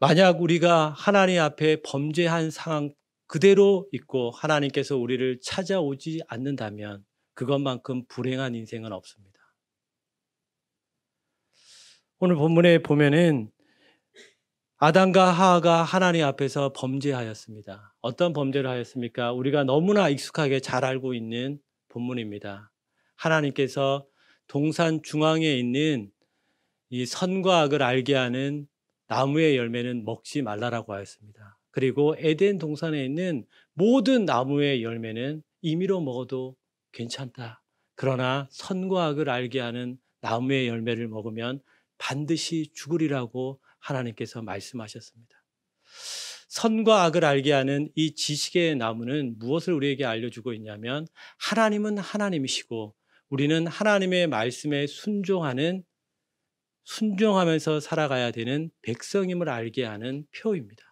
만약 우리가 하나님 앞에 범죄한 상황 그대로 있고 하나님께서 우리를 찾아오지 않는다면 그것만큼 불행한 인생은 없습니다. 오늘 본문에 보면은 아담과 하와가 하나님 앞에서 범죄하였습니다. 어떤 범죄를 하였습니까? 우리가 너무나 익숙하게 잘 알고 있는 본문입니다. 하나님께서 동산 중앙에 있는 이 선과 악을 알게 하는 나무의 열매는 먹지 말라라고 하였습니다. 그리고 에덴 동산에 있는 모든 나무의 열매는 임의로 먹어도 괜찮다. 그러나 선과 악을 알게 하는 나무의 열매를 먹으면 반드시 죽으리라고 하나님께서 말씀하셨습니다. 선과 악을 알게 하는 이 지식의 나무는 무엇을 우리에게 알려주고 있냐면 하나님은 하나님이시고 우리는 하나님의 말씀에 순종하면서 살아가야 되는 백성임을 알게 하는 표입니다.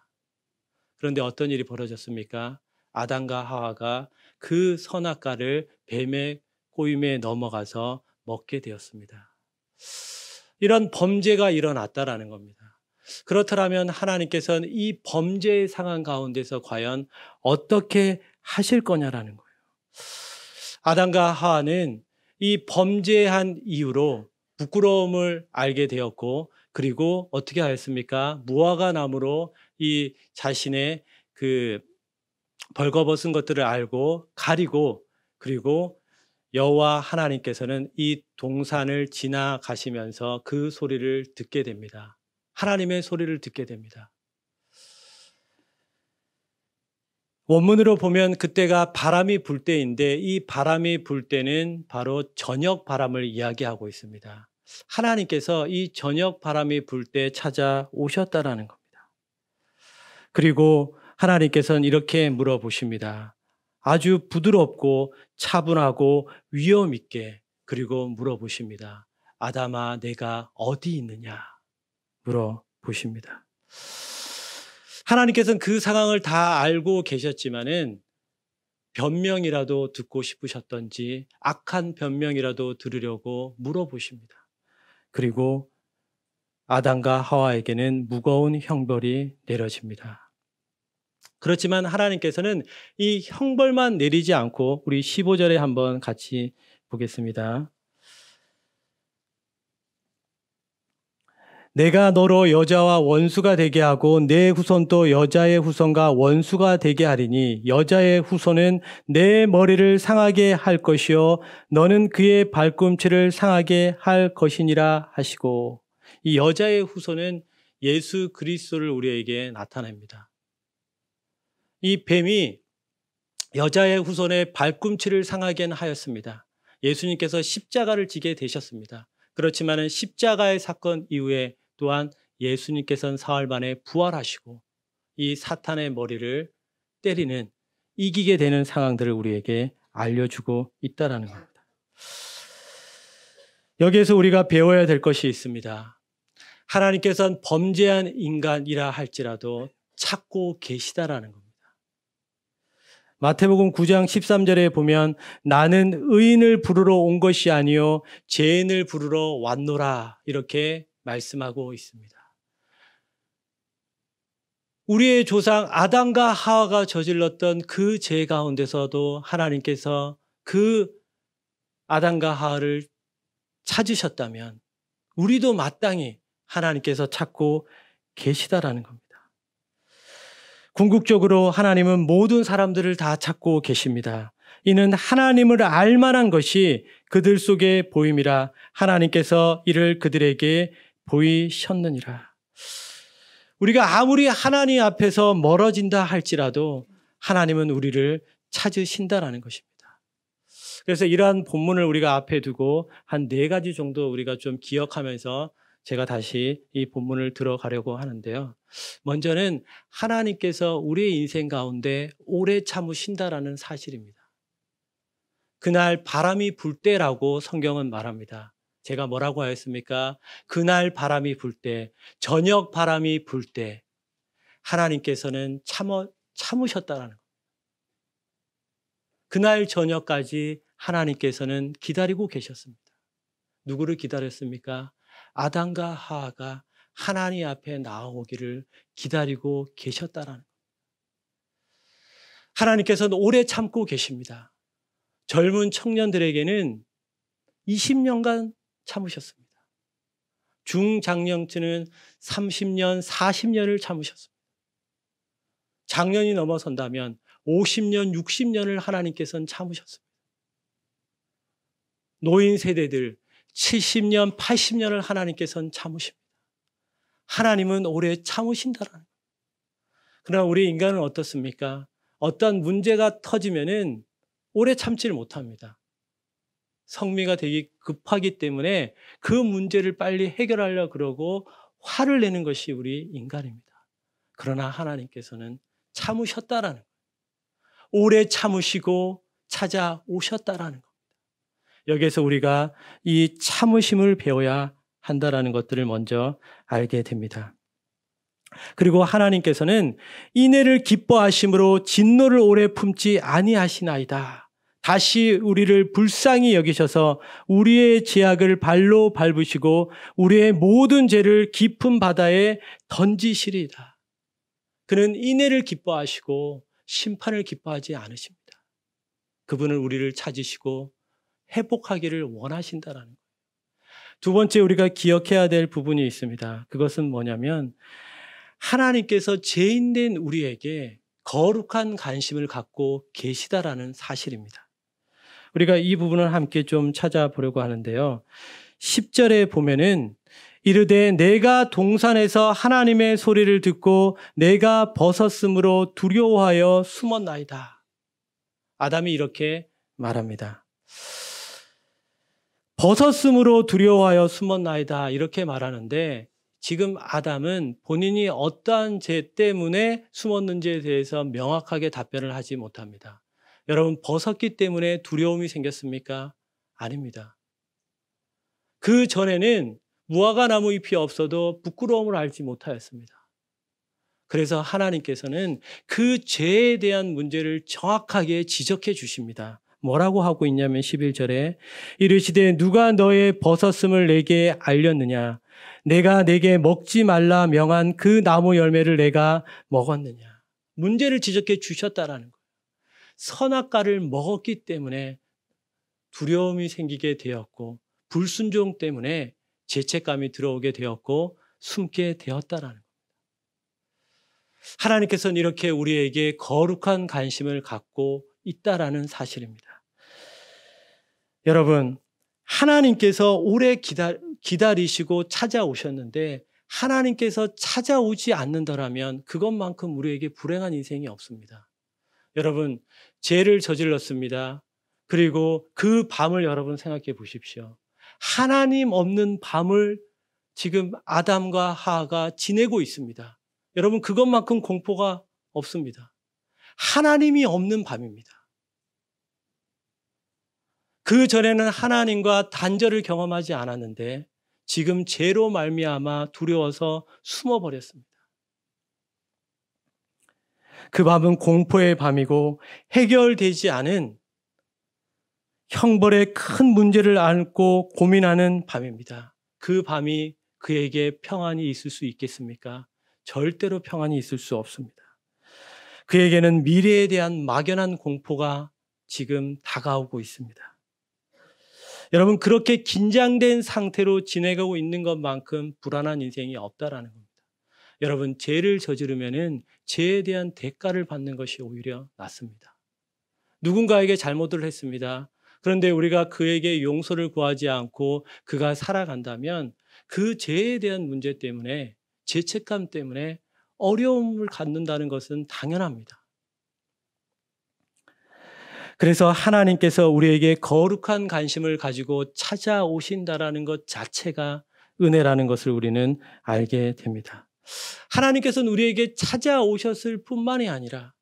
그런데 어떤 일이 벌어졌습니까? 아담과 하와가 그 선악과를 뱀의 꼬임에 넘어가서 먹게 되었습니다. 이런 범죄가 일어났다라는 겁니다. 그렇다면 하나님께서는 이 범죄의 상황 가운데서 과연 어떻게 하실 거냐라는 거예요. 아담과 하와는 이 범죄한 이유로 부끄러움을 알게 되었고 그리고 어떻게 하였습니까? 무화과 나무로 이 자신의 그 벌거벗은 것들을 알고 가리고 그리고 여호와 하나님께서는 이 동산을 지나가시면서 그 소리를 듣게 됩니다. 하나님의 소리를 듣게 됩니다. 원문으로 보면 그때가 바람이 불 때인데 이 바람이 불 때는 바로 저녁 바람을 이야기하고 있습니다. 하나님께서 이 저녁 바람이 불 때 찾아오셨다라는 겁니다. 그리고 하나님께서는 이렇게 물어보십니다. 아주 부드럽고 차분하고 위엄 있게 그리고 물어보십니다. 아담아, 내가 어디 있느냐? 물어보십니다. 하나님께서는 그 상황을 다 알고 계셨지만은 변명이라도 듣고 싶으셨던지 악한 변명이라도 들으려고 물어보십니다. 그리고 아담과 하와에게는 무거운 형벌이 내려집니다. 그렇지만 하나님께서는 이 형벌만 내리지 않고 우리 15절에 한번 같이 보겠습니다. 내가 너로 여자와 원수가 되게 하고 내 후손도 여자의 후손과 원수가 되게 하리니 여자의 후손은 내 머리를 상하게 할 것이요 너는 그의 발꿈치를 상하게 할 것이니라 하시고 이 여자의 후손은 예수 그리스도를 우리에게 나타냅니다. 이 뱀이 여자의 후손의 발꿈치를 상하게 하였습니다. 예수님께서 십자가를 지게 되셨습니다. 그렇지만 십자가의 사건 이후에 또한 예수님께서는 사흘 만에 부활하시고 이 사탄의 머리를 때리는 이기게 되는 상황들을 우리에게 알려주고 있다는 겁니다. 여기에서 우리가 배워야 될 것이 있습니다. 하나님께서는 범죄한 인간이라 할지라도 찾고 계시다라는 겁니다. 마태복음 9장 13절에 보면 나는 의인을 부르러 온 것이 아니요 죄인을 부르러 왔노라 이렇게 말씀하고 있습니다. 우리의 조상 아담과 하와가 저질렀던 그 죄 가운데서도 하나님께서 그 아담과 하와를 찾으셨다면 우리도 마땅히 하나님께서 찾고 계시다라는 겁니다. 궁극적으로 하나님은 모든 사람들을 다 찾고 계십니다. 이는 하나님을 알 만한 것이 그들 속에 보임이라 하나님께서 이를 그들에게 보이셨느니라. 우리가 아무리 하나님 앞에서 멀어진다 할지라도 하나님은 우리를 찾으신다라는 것입니다. 그래서 이러한 본문을 우리가 앞에 두고 한 4가지 정도 우리가 좀 기억하면서 제가 다시 이 본문을 들어가려고 하는데요. 먼저는 하나님께서 우리의 인생 가운데 오래 참으신다라는 사실입니다. 그날 바람이 불 때라고 성경은 말합니다. 제가 뭐라고 하였습니까? 그날 바람이 불 때, 저녁 바람이 불 때 하나님께서는 참으셨다라는 겁니다. 그날 저녁까지 하나님께서는 기다리고 계셨습니다. 누구를 기다렸습니까? 아담과 하와가 하나님 앞에 나아오기를 기다리고 계셨다라는 것. 하나님께서는 오래 참고 계십니다. 젊은 청년들에게는 20년간 참으셨습니다. 중장년층은 30년, 40년을 참으셨습니다. 장년이 넘어선다면 50년, 60년을 하나님께서는 참으셨습니다. 노인 세대들 70년, 80년을 하나님께서는 참으십니다. 하나님은 오래 참으신다라는 거예요. 그러나 우리 인간은 어떻습니까? 어떤 문제가 터지면은 오래 참지를 못합니다. 성미가 되게 급하기 때문에 그 문제를 빨리 해결하려고 그러고 화를 내는 것이 우리 인간입니다. 그러나 하나님께서는 참으셨다라는 거예요. 오래 참으시고 찾아오셨다라는 겁니다. 여기에서 우리가 이 참으심을 배워야 한다라는 것들을 먼저 알게 됩니다. 그리고 하나님께서는 인애를 기뻐하심으로 진노를 오래 품지 아니하시나이다. 다시 우리를 불쌍히 여기셔서 우리의 죄악을 발로 밟으시고 우리의 모든 죄를 깊은 바다에 던지시리이다. 그는 인애를 기뻐하시고 심판을 기뻐하지 않으십니다. 그분은 우리를 찾으시고 회복하기를 원하신다라는 거예요. 두 번째 우리가 기억해야 될 부분이 있습니다. 그것은 뭐냐면 하나님께서 죄인된 우리에게 거룩한 관심을 갖고 계시다라는 사실입니다. 우리가 이 부분을 함께 좀 찾아보려고 하는데요. 10절에 보면은 이르되 내가 동산에서 하나님의 소리를 듣고 내가 벗었으므로 두려워하여 숨었나이다. 아담이 이렇게 말합니다. 벗었으므로 두려워하여 숨었나이다 이렇게 말하는데 지금 아담은 본인이 어떠한 죄 때문에 숨었는지에 대해서 명확하게 답변을 하지 못합니다. 여러분, 벗었기 때문에 두려움이 생겼습니까? 아닙니다. 그 전에는 무화과 나무 잎이 없어도 부끄러움을 알지 못하였습니다. 그래서 하나님께서는 그 죄에 대한 문제를 정확하게 지적해 주십니다. 뭐라고 하고 있냐면 11절에 이르시되 누가 너의 벗었음을 내게 알렸느냐? 내가 내게 먹지 말라 명한 그 나무 열매를 내가 먹었느냐? 문제를 지적해 주셨다라는 거예요. 선악과를 먹었기 때문에 두려움이 생기게 되었고 불순종 때문에 죄책감이 들어오게 되었고 숨게 되었다라는 겁니다. 하나님께서는 이렇게 우리에게 거룩한 관심을 갖고 있다라는 사실입니다. 여러분, 하나님께서 오래 기다리시고 찾아오셨는데 하나님께서 찾아오지 않는다라면 그것만큼 우리에게 불행한 인생이 없습니다. 여러분, 죄를 저질렀습니다. 그리고 그 밤을 여러분 생각해 보십시오. 하나님 없는 밤을 지금 아담과 하하가 지내고 있습니다. 여러분, 그것만큼 공포가 없습니다. 하나님이 없는 밤입니다. 그 전에는 하나님과 단절을 경험하지 않았는데 지금 죄로 말미암아 두려워서 숨어버렸습니다. 그 밤은 공포의 밤이고 해결되지 않은 형벌의 큰 문제를 안고 고민하는 밤입니다. 그 밤이 그에게 평안이 있을 수 있겠습니까? 절대로 평안이 있을 수 없습니다. 그에게는 미래에 대한 막연한 공포가 지금 다가오고 있습니다. 여러분, 그렇게 긴장된 상태로 지내고 있는 것만큼 불안한 인생이 없다라는 겁니다. 여러분, 죄를 저지르면은 죄에 대한 대가를 받는 것이 오히려 낫습니다. 누군가에게 잘못을 했습니다. 그런데 우리가 그에게 용서를 구하지 않고 그가 살아간다면 그 죄에 대한 문제 때문에 죄책감 때문에 어려움을 갖는다는 것은 당연합니다. 그래서 하나님께서 우리에게 거룩한 관심을 가지고 찾아오신다라는 것 자체가 은혜라는 것을 우리는 알게 됩니다. 하나님께서는 우리에게 찾아오셨을 뿐만이 아니라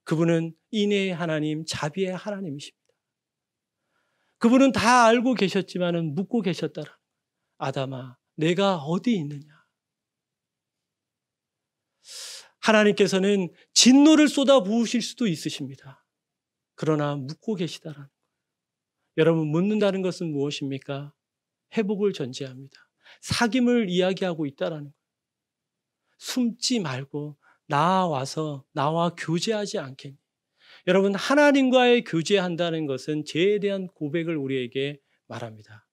그분은 인애의 하나님, 자비의 하나님이십니다. 그분은 다 알고 계셨지만은 묻고 계셨더라. 아담아, 내가 어디 있느냐? 하나님께서는 진노를 쏟아 부으실 수도 있으십니다. 그러나 묻고 계시다라는 거예요. 여러분, 묻는다는 것은 무엇입니까? 회복을 전제합니다. 사귐을 이야기하고 있다라는 거예요. 숨지 말고 나와서 나와 교제하지 않겠니? 여러분, 하나님과의 교제한다는 것은 죄에 대한 고백을 우리에게 말합니다.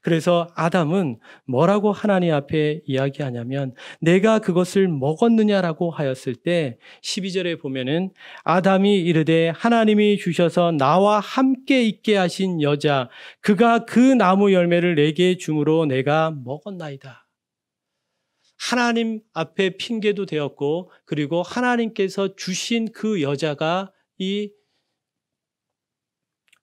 그래서 아담은 뭐라고 하나님 앞에 이야기하냐면 내가 그것을 먹었느냐라고 하였을 때 12절에 보면은 아담이 이르되 하나님이 주셔서 나와 함께 있게 하신 여자 그가 그 나무 열매를 내게 주므로 내가 먹었나이다. 하나님 앞에 핑계도 되었고 그리고 하나님께서 주신 그 여자가 이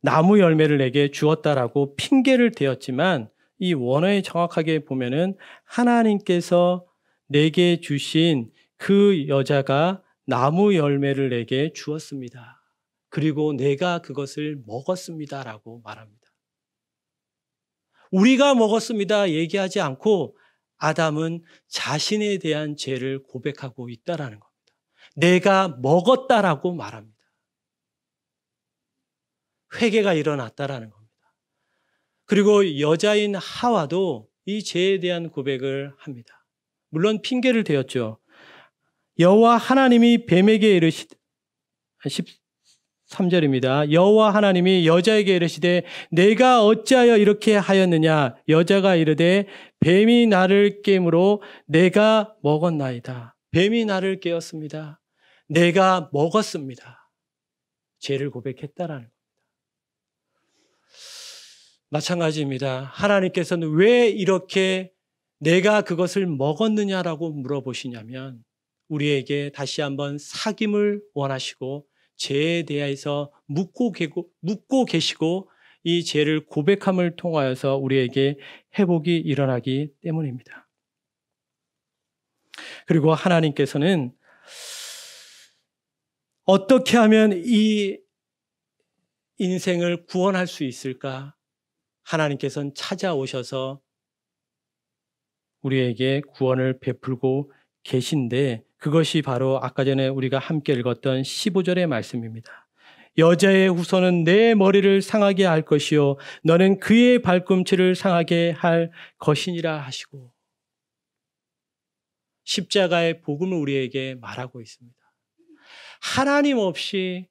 나무 열매를 내게 주었다라고 핑계를 대었지만 이 원어에 정확하게 보면은 하나님께서 내게 주신 그 여자가 나무 열매를 내게 주었습니다. 그리고 내가 그것을 먹었습니다라고 말합니다. 우리가 먹었습니다 얘기하지 않고 아담은 자신에 대한 죄를 고백하고 있다라는 겁니다. 내가 먹었다라고 말합니다. 회개가 일어났다라는 겁니다. 그리고 여자인 하와도 이 죄에 대한 고백을 합니다. 물론 핑계를 대었죠. 여호와 하나님이 뱀에게 이르시되 13절입니다. 여호와 하나님이 여자에게 이르시되 내가 어찌하여 이렇게 하였느냐 여자가 이르되 뱀이 나를 깨므로 내가 먹었나이다. 뱀이 나를 깨었습니다. 내가 먹었습니다. 죄를 고백했다라는 겁니다. 마찬가지입니다. 하나님께서는 왜 이렇게 내가 그것을 먹었느냐라고 물어보시냐면 우리에게 다시 한번 사귐을 원하시고 죄에 대해서 묻고 계시고 이 죄를 고백함을 통하여서 우리에게 회복이 일어나기 때문입니다. 그리고 하나님께서는 어떻게 하면 이 인생을 구원할 수 있을까? 하나님께서는 찾아오셔서 우리에게 구원을 베풀고 계신데 그것이 바로 아까 전에 우리가 함께 읽었던 15절의 말씀입니다. 여자의 후손은 내 머리를 상하게 할 것이요 너는 그의 발꿈치를 상하게 할 것이니라 하시고 십자가의 복음을 우리에게 말하고 있습니다. 하나님 없이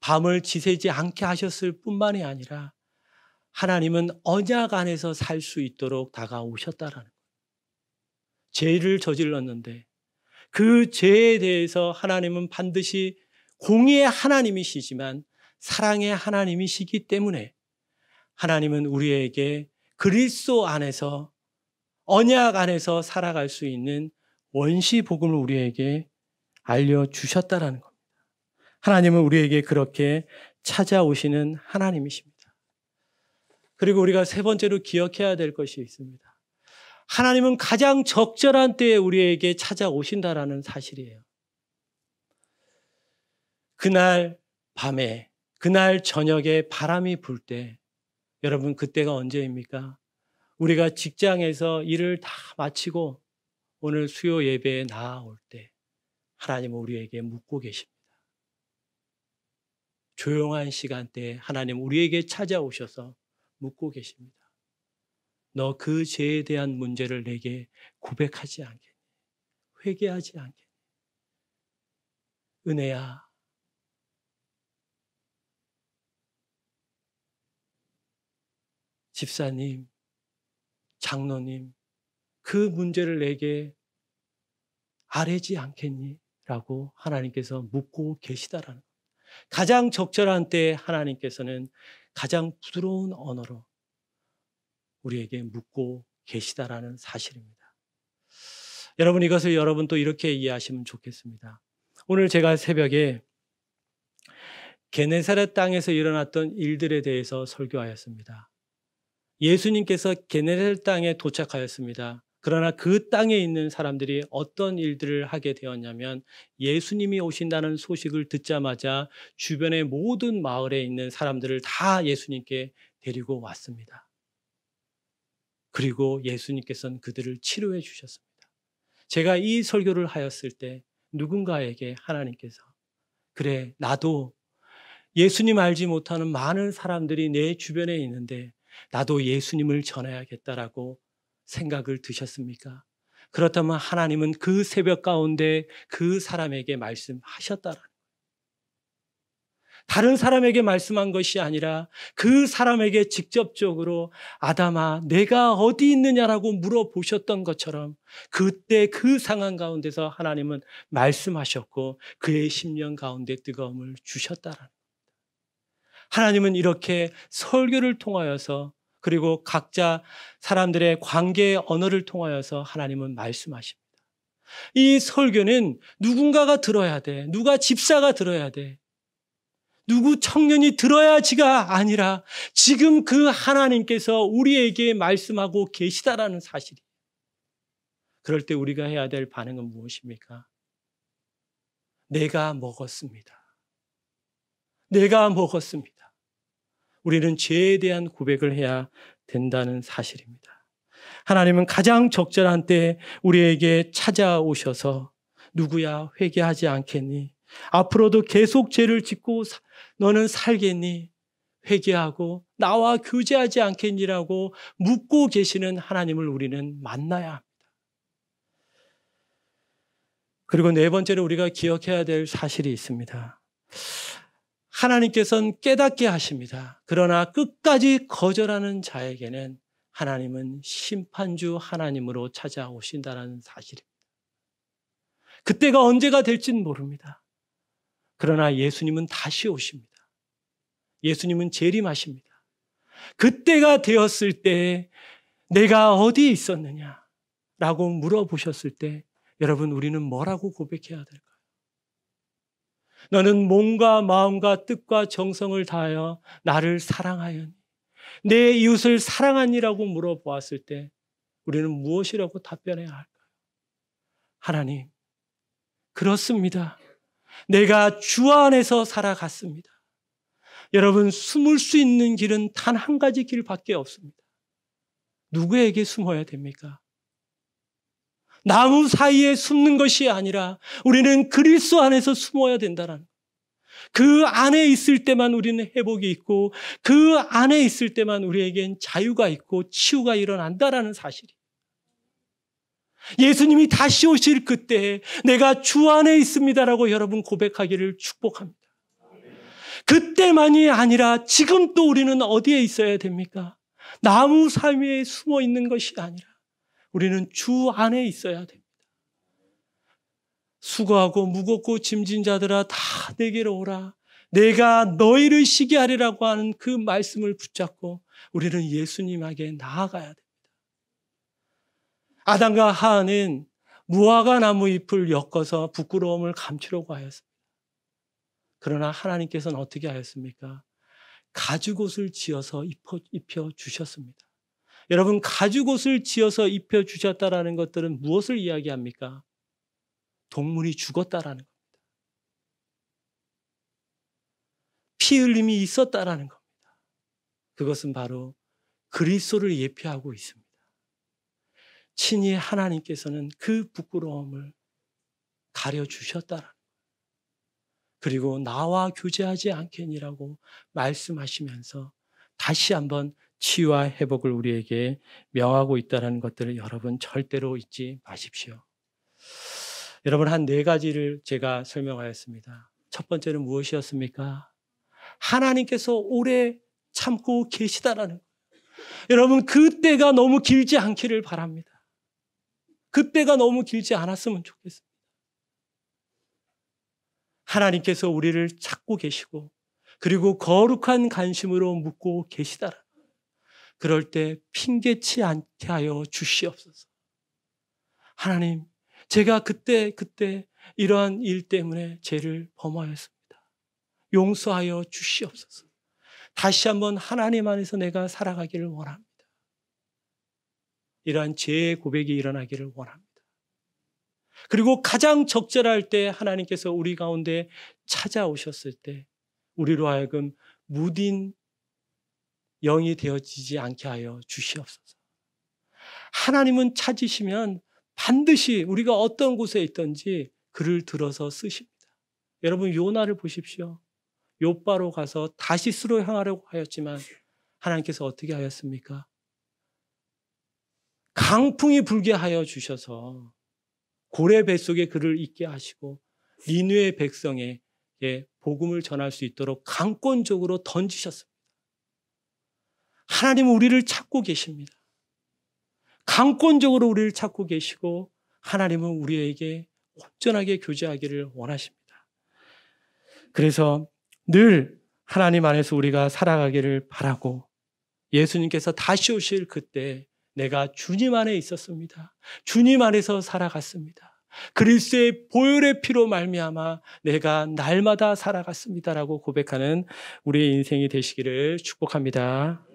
밤을 지새지 않게 하셨을 뿐만이 아니라 하나님은 언약 안에서 살 수 있도록 다가오셨다라는 거예요. 죄를 저질렀는데 그 죄에 대해서 하나님은 반드시 공의의 하나님이시지만 사랑의 하나님이시기 때문에 하나님은 우리에게 그리스도 안에서 언약 안에서 살아갈 수 있는 원시 복음을 우리에게 알려주셨다라는 겁니다. 하나님은 우리에게 그렇게 찾아오시는 하나님이십니다. 그리고 우리가 세 번째로 기억해야 될 것이 있습니다. 하나님은 가장 적절한 때에 우리에게 찾아오신다라는 사실이에요. 그날 밤에, 그날 저녁에 바람이 불 때, 여러분 그때가 언제입니까? 우리가 직장에서 일을 다 마치고 오늘 수요 예배에 나아올 때 하나님은 우리에게 묻고 계십니다. 조용한 시간대에 하나님 우리에게 찾아오셔서 묻고 계십니다. 너 그 죄에 대한 문제를 내게 고백하지 않겠니? 회개하지 않겠니? 은혜야, 집사님, 장로님, 그 문제를 내게 아뢰지 않겠니? 라고 하나님께서 묻고 계시다라는 것. 가장 적절한 때에 하나님께서는 가장 부드러운 언어로 우리에게 묻고 계시다라는 사실입니다. 여러분 이것을 여러분 또 이렇게 이해하시면 좋겠습니다. 오늘 제가 새벽에 게네사렛 땅에서 일어났던 일들에 대해서 설교하였습니다. 예수님께서 게네사렛 땅에 도착하였습니다. 그러나 그 땅에 있는 사람들이 어떤 일들을 하게 되었냐면 예수님이 오신다는 소식을 듣자마자 주변의 모든 마을에 있는 사람들을 다 예수님께 데리고 왔습니다. 그리고 예수님께서는 그들을 치료해 주셨습니다. 제가 이 설교를 하였을 때 누군가에게 하나님께서 그래 나도 예수님 알지 못하는 많은 사람들이 내 주변에 있는데 나도 예수님을 전해야겠다라고 생각을 드셨습니까? 그렇다면 하나님은 그 새벽 가운데 그 사람에게 말씀하셨다라는 거예요. 다른 사람에게 말씀한 것이 아니라 그 사람에게 직접적으로 아담아 내가 어디 있느냐라고 물어보셨던 것처럼 그때 그 상황 가운데서 하나님은 말씀하셨고 그의 심령 가운데 뜨거움을 주셨다라는 거예요. 하나님은 이렇게 설교를 통하여서 그리고 각자 사람들의 관계의 언어를 통하여서 하나님은 말씀하십니다. 이 설교는 누군가가 들어야 돼. 누가 집사가 들어야 돼. 누구 청년이 들어야지가 아니라 지금 그 하나님께서 우리에게 말씀하고 계시다라는 사실이. 그럴 때 우리가 해야 될 반응은 무엇입니까? 내가 먹었습니다. 내가 먹었습니다. 우리는 죄에 대한 고백을 해야 된다는 사실입니다. 하나님은 가장 적절한 때 우리에게 찾아오셔서 누구야 회개하지 않겠니? 앞으로도 계속 죄를 짓고 너는 살겠니? 회개하고 나와 교제하지 않겠니라고 묻고 계시는 하나님을 우리는 만나야 합니다. 그리고 네 번째로 우리가 기억해야 될 사실이 있습니다. 하나님께서는 깨닫게 하십니다. 그러나 끝까지 거절하는 자에게는 하나님은 심판주 하나님으로 찾아오신다는 사실입니다. 그때가 언제가 될지는 모릅니다. 그러나 예수님은 다시 오십니다. 예수님은 재림하십니다. 그때가 되었을 때 내가 어디에 있었느냐라고 물어보셨을 때 여러분 우리는 뭐라고 고백해야 될까요? 너는 몸과 마음과 뜻과 정성을 다하여 나를 사랑하였니? 내 이웃을 사랑하니라고 물어보았을 때 우리는 무엇이라고 답변해야 할까요? 하나님, 그렇습니다. 내가 주 안에서 살아갔습니다. 여러분, 숨을 수 있는 길은 단 한 가지 길밖에 없습니다. 누구에게 숨어야 됩니까? 나무 사이에 숨는 것이 아니라 우리는 그리스도 안에서 숨어야 된다는 거예요. 그 안에 있을 때만 우리는 회복이 있고 그 안에 있을 때만 우리에겐 자유가 있고 치유가 일어난다라는 사실이. 예수님이 다시 오실 그때 내가 주 안에 있습니다라고 여러분 고백하기를 축복합니다. 그때만이 아니라 지금 또 우리는 어디에 있어야 됩니까? 나무 사이에 숨어 있는 것이 아니라 우리는 주 안에 있어야 됩니다. 수고하고 무겁고 짐진 자들아 다 내게로 오라. 내가 너희를 쉬게 하리라고 하는 그 말씀을 붙잡고 우리는 예수님에게 나아가야 됩니다. 아담과 하와는 무화과 나무 잎을 엮어서 부끄러움을 감추려고 하였습니다. 그러나 하나님께서는 어떻게 하였습니까? 가죽옷을 지어서 입혀 주셨습니다. 여러분, 가죽옷을 지어서 입혀 주셨다라는 것들은 무엇을 이야기합니까? 동물이 죽었다라는 겁니다. 피 흘림이 있었다라는 겁니다. 그것은 바로 그리스도를 예표하고 있습니다. 친히 하나님께서는 그 부끄러움을 가려주셨다라는 거예요. 그리고 나와 교제하지 않겠니라고 말씀하시면서 다시 한번 치유와 회복을 우리에게 명하고 있다는 것들을 여러분 절대로 잊지 마십시오. 여러분 한 네 가지를 제가 설명하였습니다. 첫 번째는 무엇이었습니까? 하나님께서 오래 참고 계시다라는 거예요. 여러분 그때가 너무 길지 않기를 바랍니다. 그때가 너무 길지 않았으면 좋겠습니다. 하나님께서 우리를 찾고 계시고 그리고 거룩한 관심으로 묻고 계시다라는 거예요. 그럴 때 핑계치 않게 하여 주시옵소서. 하나님, 제가 그때 이러한 일 때문에 죄를 범하였습니다. 용서하여 주시옵소서. 다시 한번 하나님 안에서 내가 살아가기를 원합니다. 이러한 죄의 고백이 일어나기를 원합니다. 그리고 가장 적절할 때 하나님께서 우리 가운데 찾아오셨을 때 우리로 하여금 무딘 영이 되어지지 않게 하여 주시옵소서. 하나님은 찾으시면 반드시 우리가 어떤 곳에 있든지 그를 들어서 쓰십니다. 여러분 요나를 보십시오. 욥바로 가서 다시스로 향하려고 하였지만 하나님께서 어떻게 하였습니까? 강풍이 불게 하여 주셔서 고래 뱃속에 그를 있게 하시고 니느웨 백성에게 복음을 전할 수 있도록 강권적으로 던지셨습니다. 하나님은 우리를 찾고 계십니다. 강권적으로 우리를 찾고 계시고 하나님은 우리에게 온전하게 교제하기를 원하십니다. 그래서 늘 하나님 안에서 우리가 살아가기를 바라고 예수님께서 다시 오실 그때 내가 주님 안에 있었습니다. 주님 안에서 살아갔습니다. 그리스도의 보혈의 피로 말미암아 내가 날마다 살아갔습니다라고 고백하는 우리의 인생이 되시기를 축복합니다.